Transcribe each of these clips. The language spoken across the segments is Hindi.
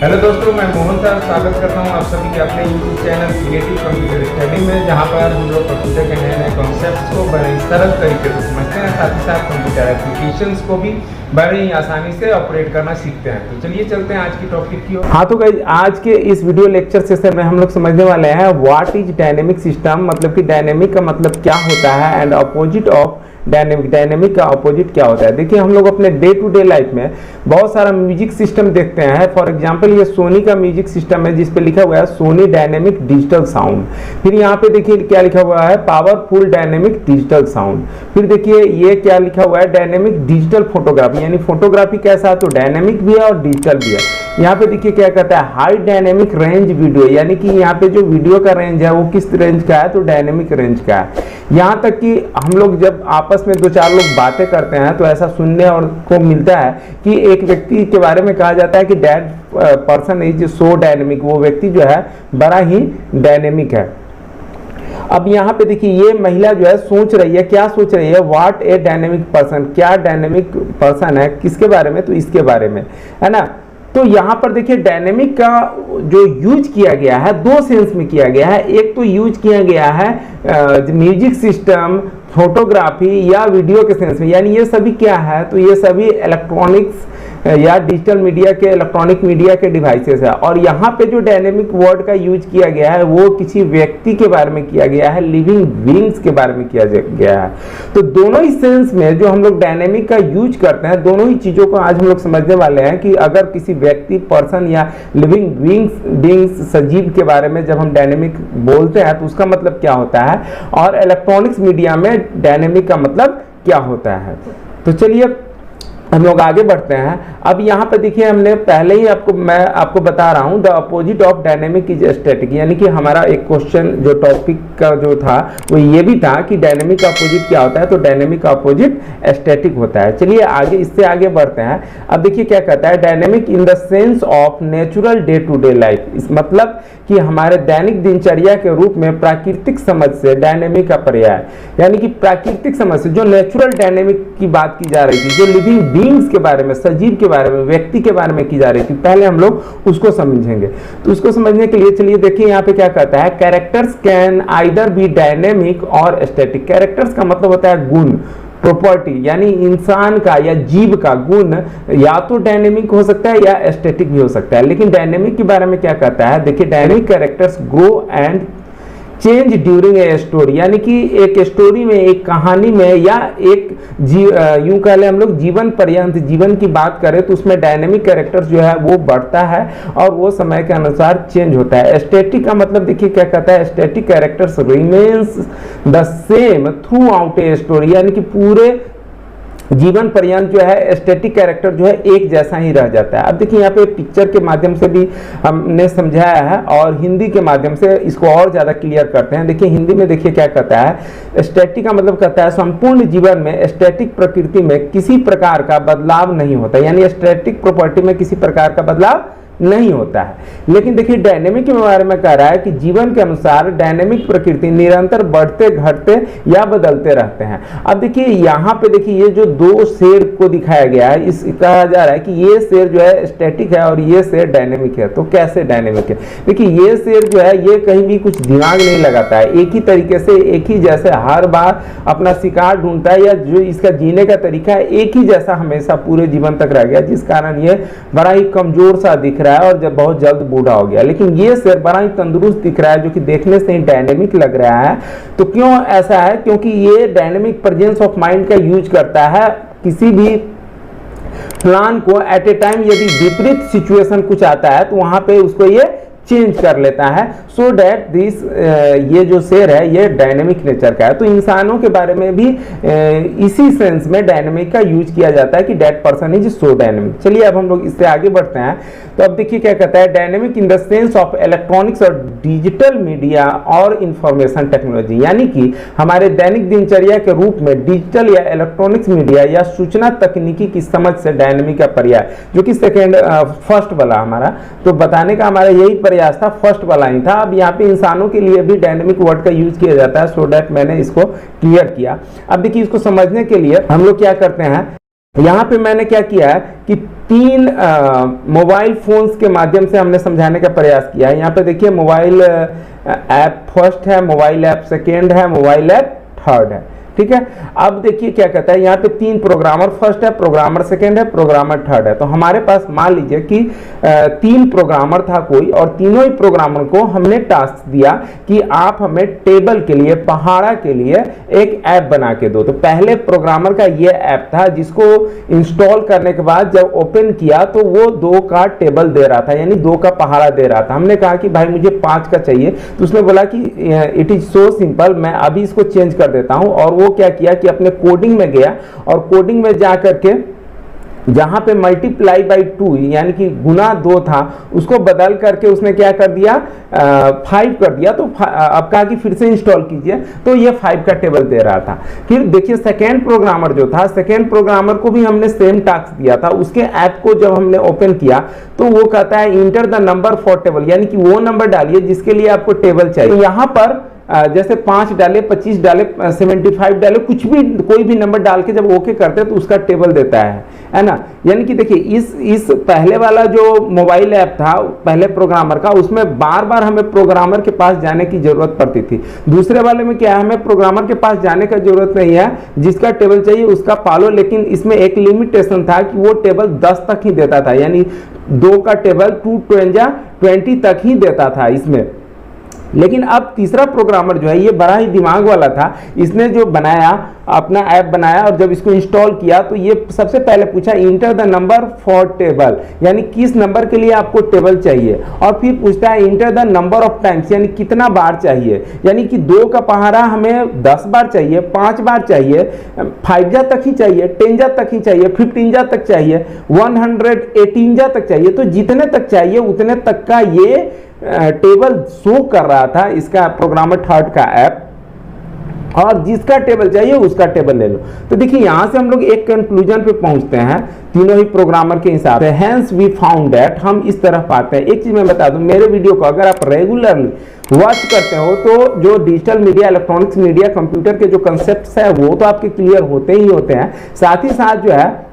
हेलो दोस्तों, मैं मोहन सर स्वागत करता हूं आप सभी के अपने YouTube channel creative computer study में, जहां पर हम लोग कंप्यूटर के नए नए कॉन्सेप्ट्स को बड़े ही सरल तरीके से समझते हैं, साथ ही साथ कंप्यूटर एप्लीकेशंस को भी बड़े ही आसानी से ऑपरेट करना सीखते हैं। तो चलिए चलते हैं आज की टॉपिक की ओर। हाँ तो गाइस, आज के इस वीडियो लेक्चर सेशन में हम लोग समझने वाले हैं व्हाट इज डायनेमिक सिस्टम, मतलब कि डायनेमिक का मतलब क्या होता है and opposite of dynamic. Dynamic का अपोजिट क्या होता है। देखिए, हम लोग अपने डे टू डे लाइफ में बहुत सारा म्यूजिक सिस्टम देखते हैं। फॉर एग्जांपल ये सोनी का म्यूजिक सिस्टम है जिस पे लिखा हुआ है सोनी डायनेमिक डिजिटल साउंड। फिर यहाँ पे देखिए क्या लिखा हुआ है, पावरफुल डायनेमिक डिजिटल साउंड। फिर देखिए ये क्या लिखा हुआ है, डायनेमिक डिजिटल फोटोग्राफी, यानी फोटोग्राफी कैसा है तो डायनेमिक भी है और डिजिटल भी है। यहाँ पे देखिए क्या कहता है, हाई डायनेमिक रेंज वीडियो, यानी कि यहाँ पे जो वीडियो का रेंज है वो किस रेंज का है तो डायनेमिक रेंज का है। यहाँ तक कि हम लोग जब आपस में दो चार लोग बातें करते हैं तो ऐसा सुनने और को मिलता है कि एक व्यक्ति के बारे में कहा जाता है कि that person is so dynamic, वो व्यक्ति जो है बड़ा ही डायनेमिक है। अब यहाँ पे देखिए ये महिला जो है सोच रही है, क्या सोच रही है, व्हाट ए डायनेमिक पर्सन, क्या डायनेमिक पर्सन है, किसके बारे में तो इसके बारे में, है ना। तो यहाँ पर देखिए डायनेमिक का जो यूज किया गया है दो सेंस में किया गया है। एक तो यूज किया गया है म्यूजिक सिस्टम, फोटोग्राफी या वीडियो के सेंस में, यानी ये सभी क्या है तो ये सभी इलेक्ट्रॉनिक्स या डिजिटल मीडिया के, इलेक्ट्रॉनिक मीडिया के डिवाइसेस है। और यहाँ पे जो डायनेमिक वर्ड का यूज किया गया है वो किसी व्यक्ति के बारे में किया गया है, लिविंग बीइंग्स के बारे में किया गया है। तो दोनों ही सेंस में जो हम लोग डायनेमिक का यूज करते हैं, दोनों ही चीजों को आज हम लोग समझने वाले हैं कि अगर किसी व्यक्ति, पर्सन या लिविंग बीइंग्स सजीव के बारे में जब हम डायनेमिक बोलते हैं तो उसका मतलब क्या होता है, और इलेक्ट्रॉनिक्स मीडिया में डायनेमिक का मतलब क्या होता है। तो चलिए हम लोग आगे बढ़ते हैं। अब यहाँ पे देखिए हमने पहले ही मैं आपको बता रहा हूँ the opposite of dynamic is static, यानी कि हमारा एक क्वेश्चन जो टॉपिक का जो था वो ये भी था कि डायनेमिक का अपोजिट क्या होता है तो डायनेमिक का अपोजिट स्टैटिक होता है। चलिए आगे इससे आगे बढ़ते हैं। अब देखिए क्या कहता है, dynamic in the sense of natural day to day life, इस मतलब कि हमारे दैनिक दिनचर्या के रूप में प्राकृतिक समझ से डायनेमिक का पर्याय, यानी कि प्राकृतिक समझ से जो नेचुरल डायनेमिक की बात की जा रही थी, जो लिविंग बीइंग्स के बारे में, सजीव के बारे में, व्यक्ति के बारे में की जा रही थी, पहले हम लोग उसको समझेंगे। तो उसको समझने के लिए चलिए देखिए यहाँ पे क्या कहता है, characters can either B dynamic और स्टैटिक। कैरेक्टर्स का मतलब होता है गुण, प्रॉपर्टी, यानी इंसान का या जीव का गुण या तो डायनेमिक हो सकता है या स्टैटिक भी हो सकता है। लेकिन डायनेमिक के बारे में क्या कहता है, देखिए dynamic characters grow and change during a story, यानी कि एक स्टोरी में, एक कहानी में या एक यूं कह ले हम लोग जीवन पर्यंत, जीवन की बात करें तो उसमें डायनेमिक कैरेक्टर्स जो है वो बढ़ता है और वो समय के अनुसार चेंज होता है। स्टैटिक का मतलब देखिए क्या कहता है, static characters remains the same through out a story, यानी कि पूरे जीवन पर्यंत जो है स्टैटिक कैरेक्टर जो है एक जैसा ही रह जाता है। अब देखिए यहाँ पे पिक्चर के माध्यम से भी हमने समझाया है और हिंदी के माध्यम से इसको और ज़्यादा क्लियर करते हैं। देखिए हिंदी में देखिए क्या कहता है, स्टैटिक का मतलब कहता है संपूर्ण जीवन में स्टैटिक प्रकृति में किसी प्रकार का बदलाव नहीं होता, यानी स्टैटिक प्रॉपर्टी में किसी प्रकार का बदलाव नहीं होता है। लेकिन देखिए डायनेमिक के बारे में कह रहा है कि जीवन के अनुसार डायनेमिक प्रकृति निरंतर बढ़ते, घटते या बदलते रहते हैं। अब देखिए यहाँ पे देखिए ये जो दो शेर को दिखाया गया है, इस कहा जा रहा है कि ये शेर जो है स्टैटिक है और ये शेर डायनेमिक है। तो कैसे डायनेमिक है, देखिए ये शेर जो है ये कहीं भी कुछ दिमाग नहीं लगाता है, एक ही तरीके से, एक ही जैसे हर बार अपना शिकार ढूंढता है, या जो इसका जीने का तरीका है एक ही जैसा हमेशा पूरे जीवन तक रह गया, जिस कारण ये बड़ा ही कमजोर सा दिख रहा है और जब बहुत जल्द बूढ़ा हो गया। लेकिन ये शेर बड़ा ही तंदुरुस्त दिख रहा है, जो कि देखने से ही डायनेमिक लग रहा है। तो क्यों ऐसा है, क्योंकि ये डायनेमिक प्रेजेंस ऑफ माइंड का यूज करता है किसी भी प्लान को एट ए टाइम, यदि विपरीत सिचुएशन कुछ आता है तो वहां पे उसको ये चेंज कर लेता है, सो डैट दिस ये जो शेर है ये डायनेमिक नेचर का है। तो इंसानों के बारे में भी इसी सेंस में डायनेमिक का यूज किया जाता है कि that person is so dynamic. चलिए अब हम लोग इससे आगे बढ़ते हैं। तो अब देखिए क्या कहता है, dynamic in the sense of electronics और डिजिटल मीडिया और इंफॉर्मेशन टेक्नोलॉजी, यानी कि हमारे दैनिक दिनचर्या के रूप में डिजिटल या इलेक्ट्रॉनिक्स मीडिया या सूचना तकनीकी की समझ से डायनेमिक का पर्याय, जो कि सेकेंड फर्स्ट वाला हमारा, तो बताने का हमारा यही प्रयास था, फर्स्ट वाला ही था। अब यहाँ पे इंसानों के लिए भी डायनेमिक वर्ड का यूज किया जाता है, सो दैट मैंने इसको क्लियर किया। अब देखिए इसको समझने के लिए हम लोग क्या करते हैं, यहाँ पे मैंने क्या किया है कि 3 मोबाइल फोन्स के माध्यम से हमने समझाने का प्रयास किया है। यहाँ पे देखिए मोबाइल ऐप फर्स्ट है, मोबाइल ऐप सेकेंड है, मोबाइल ऐप थर्ड है, ठीक है। अब देखिए क्या कहता है, यहाँ पे 3 प्रोग्रामर फर्स्ट है, प्रोग्रामर सेकेंड है, प्रोग्रामर थर्ड है। तो हमारे पास मान लीजिए कि 3 प्रोग्रामर था कोई, और तीनों ही प्रोग्रामर को हमने टास्क दिया कि आप हमें टेबल के लिए, पहाड़ा के लिए एक ऐप बना के दो। तो पहले प्रोग्रामर का ये ऐप था जिसको इंस्टॉल करने के बाद जब ओपन किया तो वो 2 का टेबल दे रहा था, यानी 2 का पहाड़ा दे रहा था। हमने कहा कि भाई मुझे 5 का चाहिए, तो उसने बोला कि इट इज सो सिंपल, मैं अभी इसको चेंज कर देता हूं। और वो क्या किया कि अपने कोडिंग में गया, और कोडिंग में जाकर के जहां पे मल्टीप्लाई बाई 2 यानी कि गुना 2 था, उसको बदल करके उसने क्या कर दिया, 5 कर दिया। तो अब कहा कि फिर से इंस्टॉल कीजिए, तो ये 5 का टेबल दे रहा था। फिर देखिए सेकेंड प्रोग्रामर जो था, सेकेंड प्रोग्रामर को भी हमने सेम टास्क दिया था। उसके ऐप को जब हमने ओपन किया तो वो कहता है enter the number for table, यानी कि वो नंबर डालिए जिसके लिए आपको टेबल चाहिए। तो यहाँ पर जैसे 5 डाले, 25 डाले, 75 डाले, कुछ भी कोई भी नंबर डाल के जब ओके करते हैं तो उसका टेबल देता है ना। यानी कि देखिए इस पहले वाला जो मोबाइल ऐप था पहले प्रोग्रामर का, उसमें बार बार हमें प्रोग्रामर के पास जाने की जरूरत पड़ती थी। दूसरे वाले में क्या है, हमें प्रोग्रामर के पास जाने का जरूरत नहीं है, जिसका टेबल चाहिए उसका पालो। लेकिन इसमें एक लिमिटेशन था कि वो टेबल 10 तक ही देता था, यानी 2 का टेबल 2 20 तक ही देता था इसमें। लेकिन अब तीसरा प्रोग्रामर जो है ये बड़ा ही दिमाग वाला था, इसने जो बनाया अपना ऐप बनाया और जब इसको इंस्टॉल किया तो ये सबसे पहले पूछा enter the number for table, यानी किस नंबर के लिए आपको टेबल चाहिए। और फिर पूछता है enter the number of times, यानी कितना बार चाहिए, यानी कि 2 का पहाड़ा हमें 10 बार चाहिए, 5 बार चाहिए, 5 जा तक ही चाहिए, 10 जा तक ही चाहिए, 15 जा तक चाहिए, 118 जा तक चाहिए। तो जितने तक चाहिए उतने तक का ये टेबल शो कर रहा था इसका प्रोग्रामर थर्ड का ऐप, और जिसका टेबल चाहिए उसका टेबल ले लो। तो देखिए यहां से हम लोग एक कंक्लूजन पे पहुंचते हैं तीनों ही प्रोग्रामर के हिसाब से। हेंस वी फाउंड दैट, हम इस तरह पाते हैं। एक चीज मैं बता दूं, मेरे वीडियो को अगर आप रेगुलरली वॉच करते हो तो जो digital media, electronics media, computer के जो कंसेप्ट है वो तो आपके क्लियर होते ही होते हैं। साथ ही साथ जो है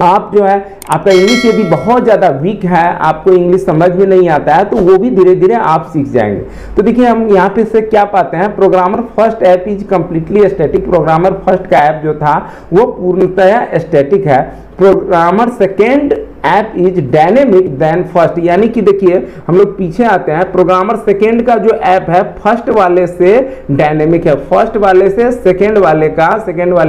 आप जो है आपका इंग्लिश यदि बहुत ज़्यादा वीक है, आपको इंग्लिश समझ में नहीं आता है, तो वो भी धीरे धीरे आप सीख जाएंगे। तो देखिए हम यहाँ पे से क्या पाते हैं, programmer first app is completely static. Programmer first का ऐप जो था वो पूर्णतः स्टैटिक है। Programmer second app is dynamic then first, यानी कि देखिए हम लोग पीछे आते हैं, प्रोग्रामर सेकेंड का जो ऐप है फर्स्ट वाले से डायनेमिक है, फर्स्ट वाले से सेकेंड वाले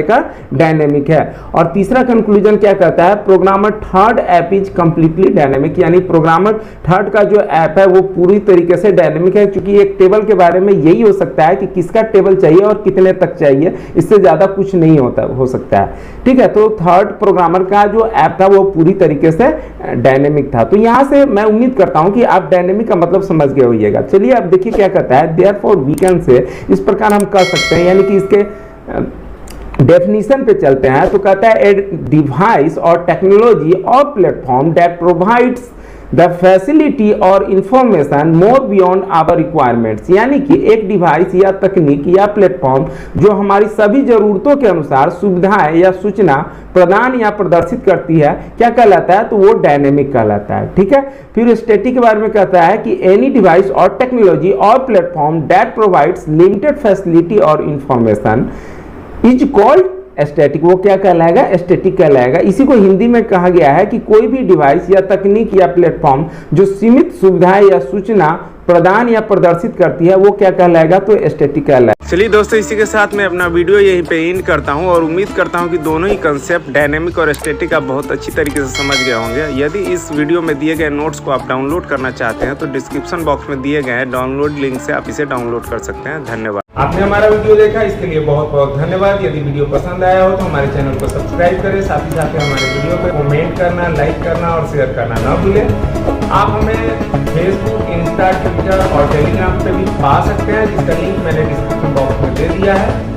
का डायनेमिक है। और तीसरा कंक्लूजन क्या कहता है, programmer third app is completely dynamic, यानी प्रोग्रामर थर्ड का जो ऐप है वो पूरी तरीके से डायनेमिक है। क्योंकि एक टेबल के बारे में यही हो सकता है कि किसका टेबल चाहिए और कितने तक चाहिए, इससे ज्यादा कुछ नहीं हो सकता है, ठीक है। तो थर्ड प्रोग्रामर का जो ऐप था वो पूरी तरीके से डायनेमिक था। तो यहां से मैं उम्मीद करता हूं कि आप डायनेमिक का मतलब समझ गए होइएगा। चलिए अब देखिए क्या कहता है, देयरफॉर वी कैन से, इस प्रकार हम कह सकते हैं, यानी कि इसके डेफिनेशन पे चलते हैं। तो कहता है ए डिवाइस और टेक्नोलॉजी और platform that provides the facility और information more beyond our requirements, यानी कि एक डिवाइस या तकनीक या प्लेटफॉर्म जो हमारी सभी जरूरतों के अनुसार सुविधाएं या सूचना प्रदान या प्रदर्शित करती है, क्या कहलाता है, तो वो डायनेमिक कहलाता है, ठीक है। फिर स्टैटिक के बारे में कहता है कि एनी डिवाइस और टेक्नोलॉजी और platform that provides limited facility और इंफॉर्मेशन इज कॉल्ड स्टैटिक। वो क्या कहलाएगा, स्टैटिक कहलाएगा। इसी को हिंदी में कहा गया है कि कोई भी डिवाइस या तकनीक या प्लेटफॉर्म जो सीमित सुविधाएं या सूचना प्रदान या प्रदर्शित करती है वो क्या कहलाएगा, तो स्टैटिक कहलाएगा। चलिए दोस्तों, इसी के साथ मैं अपना वीडियो यहीं पे एंड करता हूं और उम्मीद करता हूं कि दोनों ही कंसेप्ट डायनेमिक और स्टैटिक आप बहुत अच्छी तरीके से समझ गए होंगे। यदि इस वीडियो में दिए गए नोट्स को आप डाउनलोड करना चाहते हैं तो डिस्क्रिप्शन बॉक्स में दिए गए डाउनलोड लिंक से आप इसे डाउनलोड कर सकते हैं। धन्यवाद। आपने हमारा वीडियो देखा, इसके लिए बहुत बहुत धन्यवाद। यदि वीडियो पसंद आया हो तो हमारे चैनल को सब्सक्राइब करें, साथ ही साथ हमारे वीडियो को कमेंट करना, लाइक करना और शेयर करना ना भूलें। आप हमें फेसबुक, इंस्टा, ट्विटर और टेलीग्राम पे भी पा सकते हैं, जिसका लिंक मैंने डिस्क्रिप्शन बॉक्स में दे दिया है।